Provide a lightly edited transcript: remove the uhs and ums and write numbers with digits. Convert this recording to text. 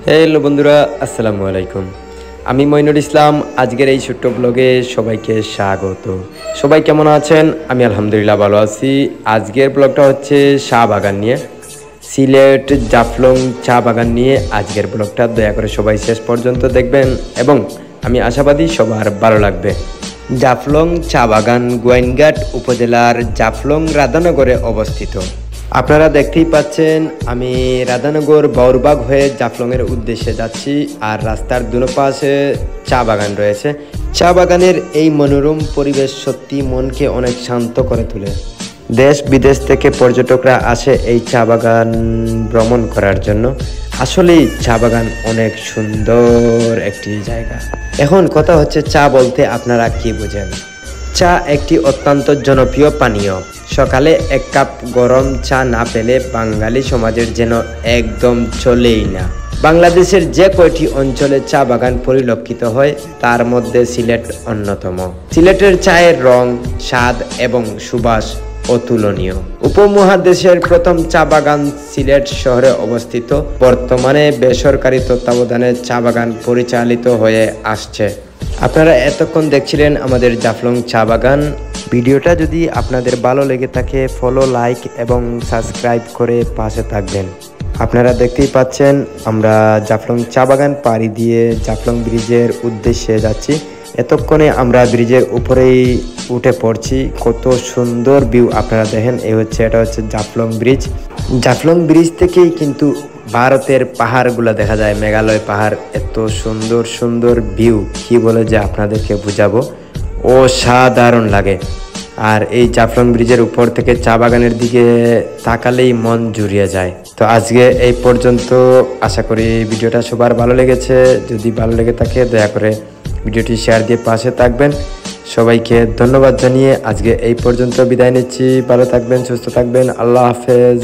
Hello বন্ধুরা, আসসালামু আলাইকুম। আমি মঈনুল ইসলাম। আজকের এই ছোট্ট ব্লগে সবাইকে স্বাগত। সবাই কেমন আছেন? আমি আলহামদুলিল্লাহ ভালো আছি। আজকের ব্লগটা হচ্ছে চা বাগান নিয়ে, সিলেট জাফলং চা বাগান নিয়ে আজকের ব্লগটা। দয়া করে সবাই শেষ পর্যন্ত দেখবেন এবং আমি আশাবাদী সবার ভালো লাগবে। জাফলং চা বাগান গোয়াইনঘাট উপজেলার জাফলং রাধানগরে অবস্থিত। আপনারা দেখতেই পাচ্ছেন আমি রাধানগর বাউরবাগ হয়ে জাফলংয়ের উদ্দেশ্যে যাচ্ছি, আর রাস্তার দুনো পাশে চা বাগান রয়েছে। চা বাগানের এই মনোরম পরিবেশ সত্যি মনকে অনেক শান্ত করে তোলে। দেশ বিদেশ থেকে পর্যটকরা আসে এই চা বাগান ভ্রমণ করার জন্য। আসলেই চা বাগান অনেক সুন্দর একটি জায়গা। এখন কথা হচ্ছে, চা বলতে আপনারা কি বোঝেন? চা একটি অত্যন্ত জনপ্রিয় পানীয়। সকালে এক কাপ গরম চা না পেলে বাঙালি সমাজের যেন একদম চলেই না। বাংলাদেশের যে কয়টি অঞ্চলে চা বাগান পরিলক্ষিত হয় তার মধ্যে সিলেট অন্যতম। সিলেটের চায়ের রং, স্বাদ এবং সুবাস অতুলনীয়। উপমহাদেশের প্রথম চা বাগান সিলেট শহরে অবস্থিত। বর্তমানে বেসরকারি তত্ত্বাবধানে চা বাগান পরিচালিত হয়ে আসছে। আপনারা এতক্ষণ দেখছিলেন আমাদের জাফলং চা বাগান। ভিডিওটা যদি আপনাদের ভালো লেগে থাকে, ফলো, লাইক এবং সাবস্ক্রাইব করে পাশে থাকবেন। আপনারা দেখতেই পাচ্ছেন আমরা জাফলং চা বাগান পাড়ি দিয়ে জাফলং ব্রিজের উদ্দেশ্যে যাচ্ছি। এতক্ষণে আমরা ব্রিজের উপরেই উঠে পড়ছি। কত সুন্দর ভিউ আপনারা দেখেন। এটা হচ্ছে জাফলং ব্রিজ। জাফলং ব্রিজ থেকেই কিন্তু ভারতের পাহাড়গুলো দেখা যায়, মেঘালয় পাহাড়। এত সুন্দর সুন্দর ভিউ, কি বলে যে আপনাদেরকে বুঝাবো, অসাধারণ লাগে। আর এই জাফলং ব্রিজের উপর থেকে চা বাগানের দিকে তাকালেই মন জুড়িয়ে যায়। তো আজকে এই পর্যন্ত। আশা করি ভিডিওটা সবার ভালো লেগেছে। যদি ভালো লেগে থাকে দয়া করে ভিডিওটি শেয়ার দিয়ে পাশে থাকবেন। সবাইকে ধন্যবাদ জানিয়ে আজকে এই পর্যন্ত বিদায় নিচ্ছি। ভালো থাকবেন, সুস্থ থাকবেন। আল্লাহ হাফেজ।